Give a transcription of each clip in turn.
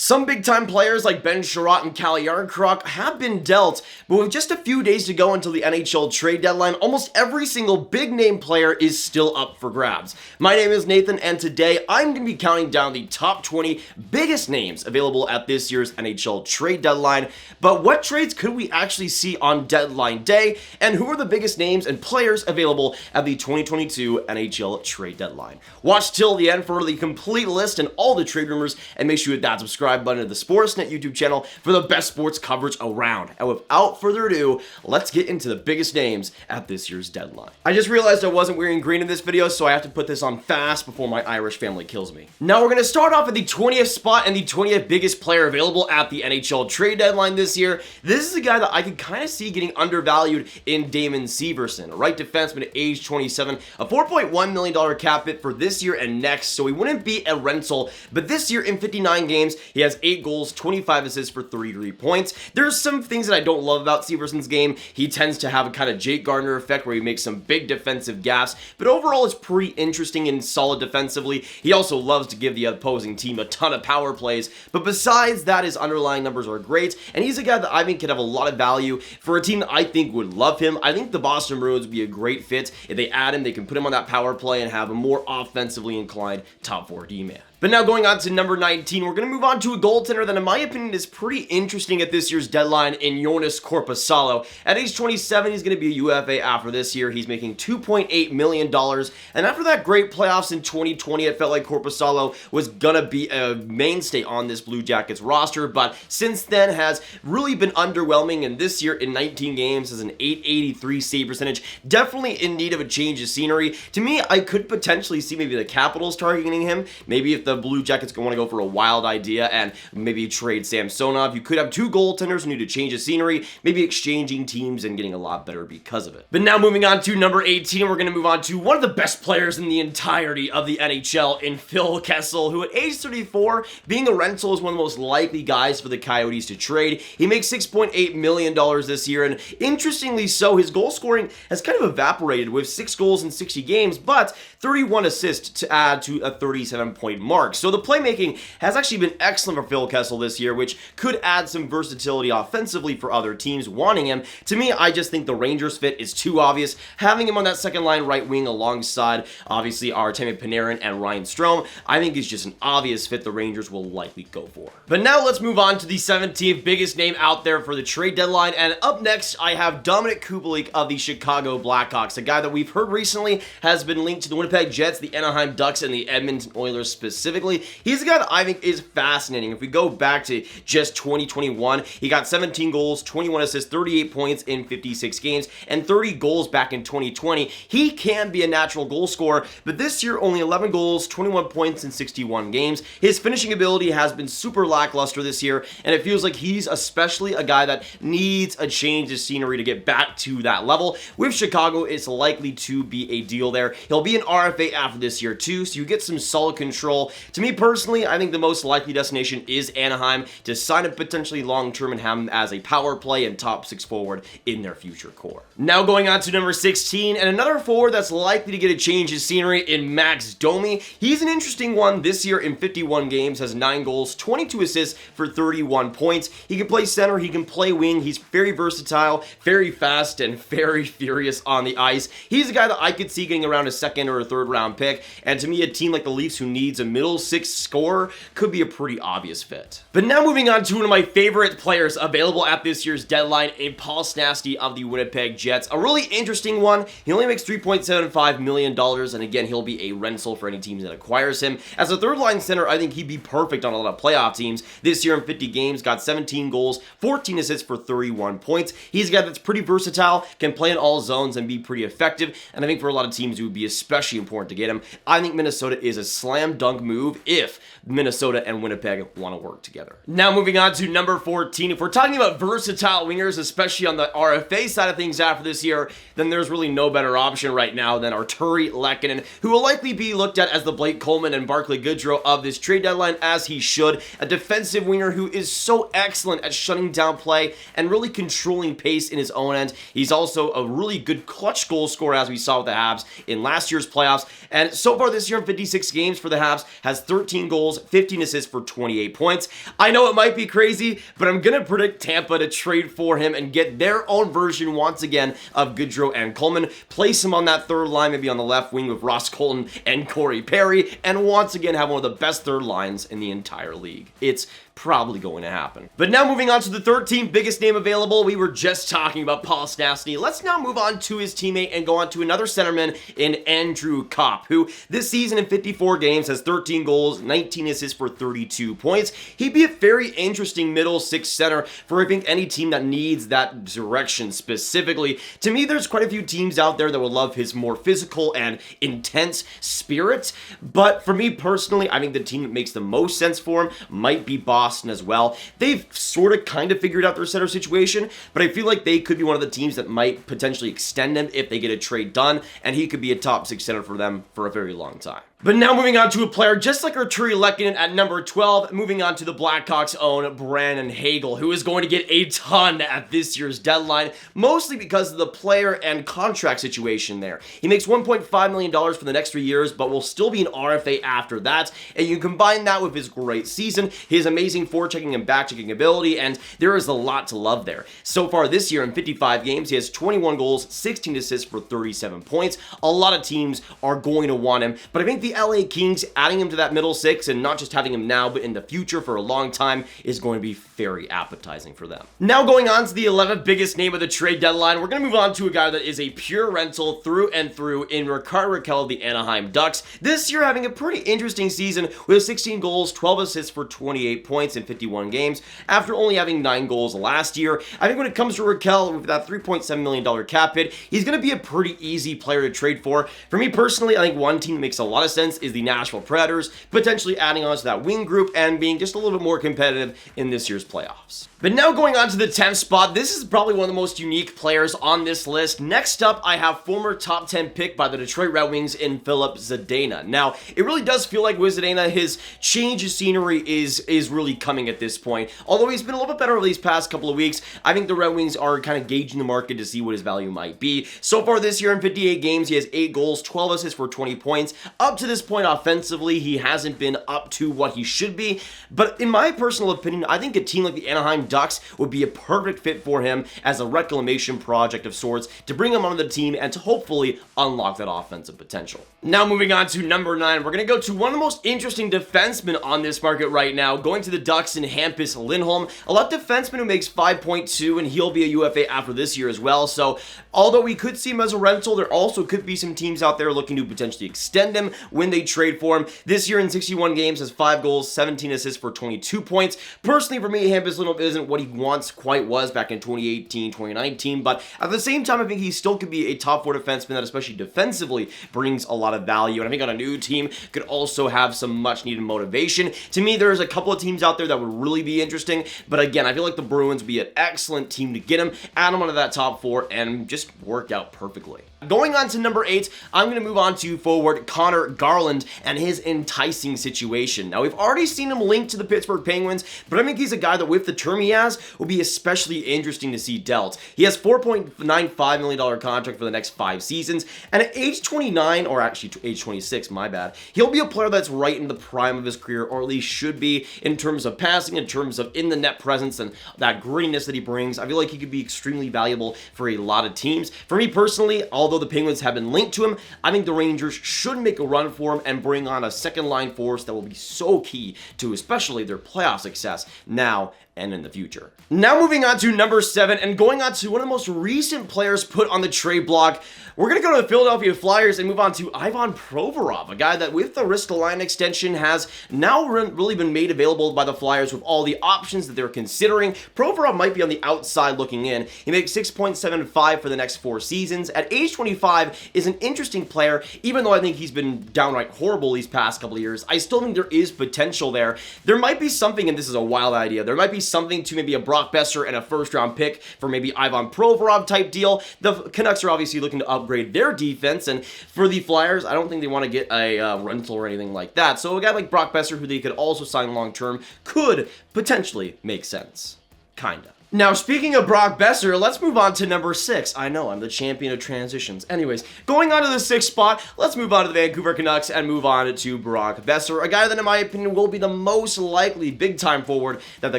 Some big-time players like Ben Sherratt and Calle Jarnkrok have been dealt, but with just a few days to go until the NHL trade deadline, almost every single big-name player is still up for grabs. My name is Nathan, and today I'm going to be counting down the top 20 biggest names available at this year's NHL trade deadline. But what trades could we actually see on deadline day, and who are the biggest names and players available at the 2022 NHL trade deadline? Watch till the end for the complete list and all the trade rumors, and make sure you hit that subscribe button to the Sportsnet YouTube channel for the best sports coverage around. And without further ado, let's get into the biggest names at this year's deadline. I just realized I wasn't wearing green in this video, so I have to put this on fast before my Irish family kills me. Now we're going to start off at the 20th spot and the 20th biggest player available at the NHL trade deadline this year. This is a guy that I could kind of see getting undervalued in Damon Severson, a right defenseman at age 27, a $4.1 million cap hit for this year and next, so he wouldn't be a rental, but this year in 59 games, he has 8 goals, 25 assists for 33 points. There's some things that I don't love about Severson's game. He tends to have a kind of Jake Gardiner effect where he makes some big defensive gaffes, but overall it's pretty interesting and solid defensively. He also loves to give the opposing team a ton of power plays, but besides that, his underlying numbers are great, and he's a guy that I think could have a lot of value for a team that I think would love him. I think the Boston Bruins would be a great fit. If they add him, they can put him on that power play and have a more offensively inclined top 4 D-man. But now going on to number 19, we're going to move on to a goaltender that in my opinion is pretty interesting at this year's deadline in Joonas KORPISALO. At age 27, he's going to be a UFA after this year. He's making $2.8 million, and after that great playoffs in 2020, it felt like KORPISALO was going to be a mainstay on this Blue Jackets roster, but since then has really been underwhelming, and this year in 19 games has an .883 save percentage. Definitely in need of a change of scenery. To me, I could potentially see maybe the Capitals targeting him, maybe if the Blue Jackets want to go for a wild idea and maybe trade Samsonov. You could have 2 goaltenders who need to change the scenery, maybe exchanging teams and getting a lot better because of it. But now moving on to number 18, we're going to move on to one of the best players in the entirety of the NHL in Phil Kessel, who at age 34, being a rental, is one of the most likely guys for the Coyotes to trade. He makes $6.8 million this year, and interestingly so, his goal scoring has kind of evaporated with 6 goals in 60 games, but 31 assists to add to a 37-point mark. So the playmaking has actually been excellent for Phil Kessel this year, which could add some versatility offensively for other teams wanting him. To me, I just think the Rangers fit is too obvious. Having him on that second line right wing alongside, obviously, Artemi Panarin and Ryan Strome, I think is just an obvious fit the Rangers will likely go for. But now let's move on to the 17th biggest name out there for the trade deadline, and up next, I have DOMINIK KUBALIK of the Chicago Blackhawks, a guy that we've heard recently has been linked to the Winnipeg Jets, the Anaheim Ducks, and the Edmonton Oilers specifically. He's a guy that I think is fascinating. If we go back to just 2021, he got 17 goals, 21 assists, 38 points in 56 games, and 30 goals back in 2020. He can be a natural goal scorer, but this year only 11 goals, 21 points in 61 games. His finishing ability has been super lackluster this year, and it feels like he's especially a guy that needs a change of scenery to get back to that level. With Chicago, it's likely to be a deal there. He'll be an RFA after this year too, so you get some solid control. To me personally, I think the most likely destination is Anaheim to sign up potentially long-term and have him as a power play and top 6 forward in their future core. Now going on to number 16, and another forward that's likely to get a change of scenery in Max Domi. He's an interesting one. This year in 51 games, has 9 goals, 22 assists for 31 points. He can play center, he can play wing. He's very versatile, very fast, and very furious on the ice. He's a guy that I could see getting around a 2nd or a 3rd round pick, and to me, a team like the Leafs who needs a middle 6 scorer could be a pretty obvious fit. But now moving on to one of my favorite players available at this year's deadline in Paul Stastny of the Winnipeg Jets. A really interesting one. He only makes $3.75 million, and again, he'll be a rental for any teams that acquires him. As a 3rd line center, I think he'd be perfect on a lot of playoff teams. This year in 50 games, got 17 goals, 14 assists for 31 points. He's a guy that's pretty versatile, can play in all zones and be pretty effective, and I think for a lot of teams it would be especially important to get him. I think Minnesota is a slam dunk move if Minnesota and Winnipeg want to work together. Now moving on to number 14, if we're talking about versatile wingers, especially on the RFA side of things after this year, then there's really no better option right now than ARTTURI, LEHKONEN, who will likely be looked at as the Blake Coleman and Barclay Goodrow of this trade deadline, as he should. A defensive winger who is so excellent at shutting down play and really controlling pace in his own end. He's also a really good clutch goal scorer, as we saw with the Habs in last year's playoffs, and so far this year in 56 games for the Habs, has 13 goals, 15 assists for 28 points. I know it might be crazy, but I'm gonna predict Tampa to trade for him and get their own version once again of Gaudreau and Coleman. Place him on that third line, maybe on the left wing with Ross Colton and Corey Perry, and once again have one of the best third lines in the entire league. It's probably going to happen. But now moving on to the 13th biggest name available, we were just talking about Paul Stastny. Let's now move on to his teammate and go on to another centerman in Andrew COPP, who this season in 54 games has 13 goals, 19 assists for 32 points. He'd be a very interesting middle six center for I think any team that needs that direction specifically. To me, there's quite a few teams out there that would love his more physical and intense spirit, but for me personally, I think the team that makes the most sense for him might be Boston as well. They've sort of kind of figured out their center situation, but I feel like they could be one of the teams that might potentially extend him if they get a trade done, and he could be a top six center for them for a very long time. But now moving on to a player just like Artturi Lehkonen at number 12, moving on to the Blackhawks' own Brandon Hagel, who is going to get a ton at this year's deadline, mostly because of the player and contract situation there. He makes $1.5 million for the next 3 years, but will still be an RFA after that, and you combine that with his great season, his amazing forechecking and backchecking ability, and there is a lot to love there. So far this year in 55 games, he has 21 goals, 16 assists for 37 points. A lot of teams are going to want him, but I think the LA Kings adding him to that middle six and not just having him now but in the future for a long time is going to be very appetizing for them. Now going on to the 11th biggest name of the trade deadline, we're going to move on to a guy that is a pure rental through and through in RICKARD RAKELL of the Anaheim Ducks. This year having a pretty interesting season with 16 goals, 12 assists for 28 points in 51 games after only having 9 goals last year. I think when it comes to Rakell with that $3.7 million cap hit, he's going to be a pretty easy player to trade for. For me personally, I think one team that makes a lot of sense is the Nashville Predators, potentially adding on to that wing group and being just a little bit more competitive in this year's playoffs. But now going on to the 10th spot, this is probably one of the most unique players on this list. Next up, I have former top 10 pick by the Detroit Red Wings in FILIP ZADINA. Now, it really does feel like with ZADINA, his change of scenery is really coming at this point. Although he's been a little bit better over these past couple of weeks, I think the Red Wings are kind of gauging the market to see what his value might be. So far this year in 58 games, he has 8 goals, 12 assists for 20 points. Up to this point offensively, he hasn't been up to what he should be, but in my personal opinion, I think a team like the Anaheim Ducks would be a perfect fit for him as a reclamation project of sorts to bring him onto the team and to hopefully unlock that offensive potential. Now moving on to number 9, we're going to go to one of the most interesting defensemen on this market right now, going to the Ducks in HAMPUS LINDHOLM, a left defenseman who makes 5.2 and he'll be a UFA after this year as well. So although we could see him as a rental, there also could be some teams out there looking to potentially extend him when they trade for him. This year in 61 games has 5 goals, 17 assists for 22 points. Personally for me, HAMPUS LINDHOLM isn't what he once quite was back in 2018, 2019, but at the same time I think he still could be a top 4 defenseman that especially defensively brings a lot of value, and I think on a new team could also have some much needed motivation. To me, there's a couple of teams out there that would really be interesting, but again, I feel like the Bruins would be an excellent team to get him, add him onto that top 4, and just work out perfectly. Going on to number 8, I'm going to move on to forward Conor Garland and his enticing situation. Now, we've already seen him linked to the Pittsburgh Penguins, but I think he's a guy that with the term he has will be especially interesting to see dealt. He has $4.95 million contract for the next 5 seasons, and at age 29, or actually age 26, my bad, he'll be a player that's right in the prime of his career, or at least should be, in terms of passing, in terms of in the net presence, and that grittiness that he brings. I feel like he could be extremely valuable for a lot of teams. For me personally, although the Penguins have been linked to him, I think the Rangers should make a run for him and bring on a second line force that will be so key to especially their playoff success now and in the future. Now moving on to number 7 and going on to one of the most recent players put on the trade block, we're going to go to the Philadelphia Flyers and move on to Ivan Provorov, a guy that with the Ristolainen extension has now really been made available by the Flyers with all the options that they're considering. Provorov might be on the outside looking in. He makes 6.75 for the next 4 seasons. At age 25 is an interesting player, even though I think he's been downright horrible these past couple of years. I still think there is potential there. There might be something, and this is a wild idea, there might be something to maybe a Brock Besser and a first-round pick for maybe Ivan Provorov type deal. The Canucks are obviously looking to upgrade their defense, and for the Flyers, I don't think they want to get a rental or anything like that. So a guy like Brock Besser, who they could also sign long-term, could potentially make sense. Kinda. Now, speaking of Brock Boeser, let's move on to number 6. I know, I'm the champion of transitions. Anyways, going on to the 6th spot, let's move on to the Vancouver Canucks and move on to Brock Boeser, a guy that, in my opinion, will be the most likely big-time forward that the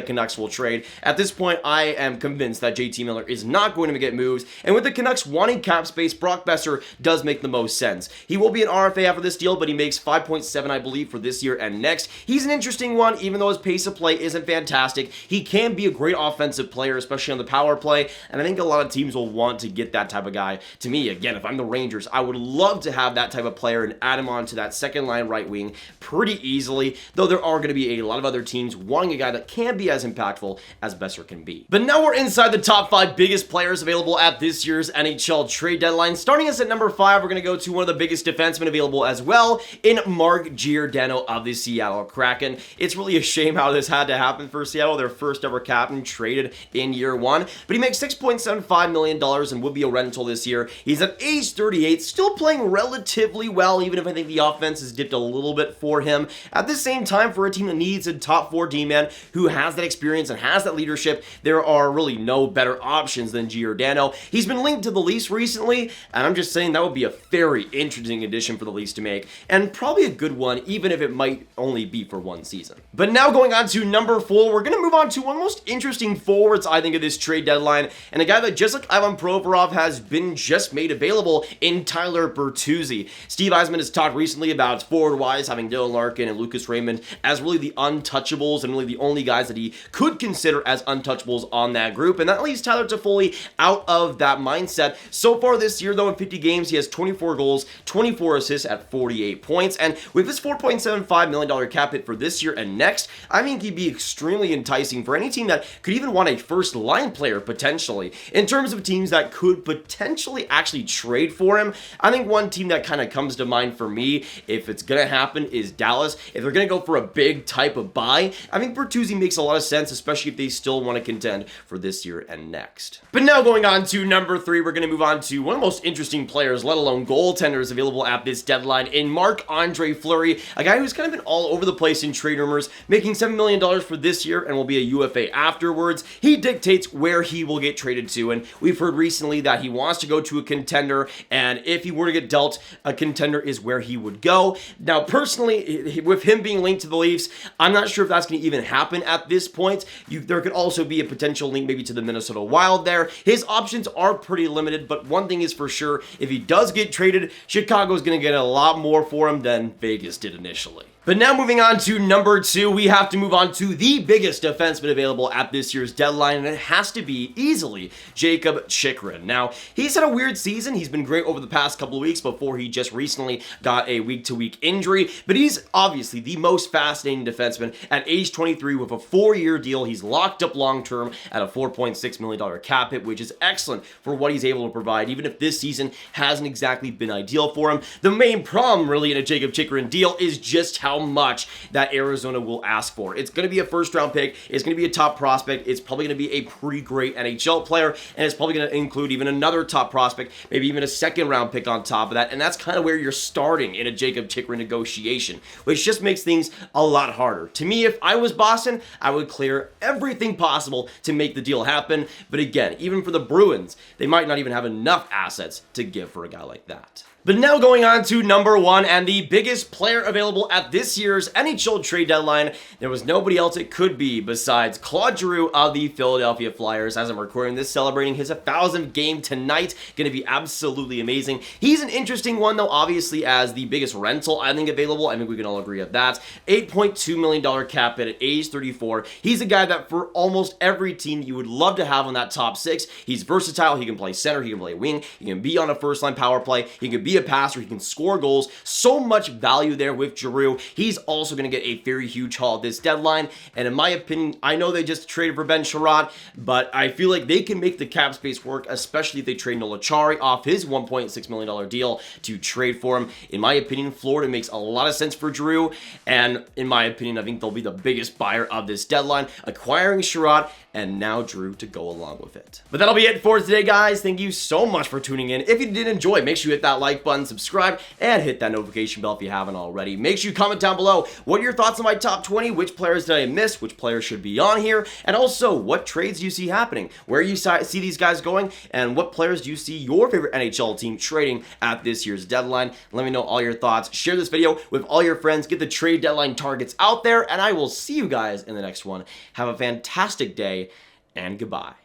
Canucks will trade. At this point, I am convinced that JT Miller is not going to get moves, and with the Canucks wanting cap space, Brock Boeser does make the most sense. He will be an RFA after this deal, but he makes 5.7, I believe, for this year and next. He's an interesting one, even though his pace of play isn't fantastic. He can be a great offensive player, especially on the power play, and I think a lot of teams will want to get that type of guy. To me, again, if I'm the Rangers, I would love to have that type of player and add him on to that second line right wing pretty easily, though there are going to be a lot of other teams wanting a guy that can be as impactful as Boeser can be. But now we're inside the top 5 biggest players available at this year's NHL Trade Deadline. Starting us at number 5, we're going to go to one of the biggest defensemen available as well in Marc-Giordano of the Seattle Kraken. It's really a shame how this had to happen for Seattle, their first ever captain traded in year 1, but he makes $6.75 million and would be a rental this year. He's at age 38, still playing relatively well, even if I think the offense has dipped a little bit for him. At the same time, for a team that needs a top 4 D-man who has that experience and has that leadership, there are really no better options than Giordano. He's been linked to the Leafs recently, and I'm just saying that would be a very interesting addition for the Leafs to make, and probably a good one, even if it might only be for 1 season. But now going on to number 4, we're going to move on to one of the most interesting forwards, I think, of this trade deadline, and a guy that, just like Ivan Provorov, has been just made available in Tyler Bertuzzi. Steve Yzerman has talked recently about forward-wise having Dylan Larkin and Lucas Raymond as really the untouchables and really the only guys that he could consider as untouchables on that group, and that leaves Tyler Toffoli out of that mindset. So far this year, though, in 50 games, he has 24 goals, 24 assists at 48 points, and with his $4.75 million cap hit for this year and next, I think he'd be extremely enticing for any team that could even want a first-line player potentially. In terms of teams that could potentially actually trade for him, I think one team that kind of comes to mind for me, if it's going to happen, is Dallas. If they're going to go for a big type of buy, I think Bertuzzi makes a lot of sense, especially if they still want to contend for this year and next. But now going on to number 3, we're going to move on to one of the most interesting players, let alone goaltenders, available at this deadline in Marc-Andre Fleury, a guy who's kind of been all over the place in trade rumors, making $7 million for this year and will be a UFA afterwards. He dictates where he will get traded to, and we've heard recently that he wants to go to a contender, and if he were to get dealt, a contender is where he would go. Now, personally, with him being linked to the Leafs, I'm not sure if that's going to even happen at this point. There could also be a potential link maybe to the Minnesota Wild there. His options are pretty limited, but one thing is for sure, if he does get traded, Chicago's going to get a lot more for him than Vegas did initially. But now moving on to number 2, we have to move on to the biggest defenseman available at this year's deadline, and it has to be easily Jakob Chychrun. Now, he's had a weird season. He's been great over the past couple of weeks before he just recently got a week-to-week injury, but he's obviously the most fascinating defenseman at age 23 with a 4-year deal. He's locked up long-term at a $4.6 million cap hit, which is excellent for what he's able to provide, even if this season hasn't exactly been ideal for him. The main problem, really, in a Jakob Chychrun deal is just how much that Arizona will ask for. It's going to be a first-round pick. It's going to be a top prospect. It's probably going to be a pretty great NHL player, and it's probably going to include even another top prospect, maybe even a second-round pick on top of that, and that's kind of where you're starting in a Jakob Chychrun negotiation, which just makes things a lot harder. To me, if I was Boston, I would clear everything possible to make the deal happen, but again, even for the Bruins, they might not even have enough assets to give for a guy like that. But now going on to number 1 and the biggest player available at this year's NHL Trade Deadline, there was nobody else it could be besides Claude Giroux of the Philadelphia Flyers. As I'm recording this, celebrating his 1,000th game tonight, going to be absolutely amazing. He's an interesting one though, obviously as the biggest rental I think available. I think we can all agree on that. $8.2 million cap hit at age 34. He's a guy that for almost every team you would love to have on that top 6. He's versatile. He can play center. He can play wing. He can be on a first-line power play. He can be a passer, he can score goals. So much value there with Giroux. He's also going to get a very huge haul at this deadline, and in my opinion, I know they just traded for Ben Sherratt, but I feel like they can make the cap space work, especially if they trade Noel Acciari off his $1.6 million deal to trade for him. In my opinion, Florida makes a lot of sense for Giroux, and in my opinion, I think they'll be the biggest buyer of this deadline, acquiring Sherratt and now Giroux to go along with it. But that'll be it for today, guys. Thank you so much for tuning in. If you did enjoy, make sure you hit that like button. button, subscribe, and hit that notification bell if you haven't already. Make sure you comment down below what are your thoughts on my top 20, which players did I miss, which players should be on here, and also what trades do you see happening, where you see these guys going, and what players do you see your favorite NHL team trading at this year's deadline. Let me know all your thoughts. Share this video with all your friends. Get the trade deadline targets out there, and I will see you guys in the next one. Have a fantastic day, and goodbye.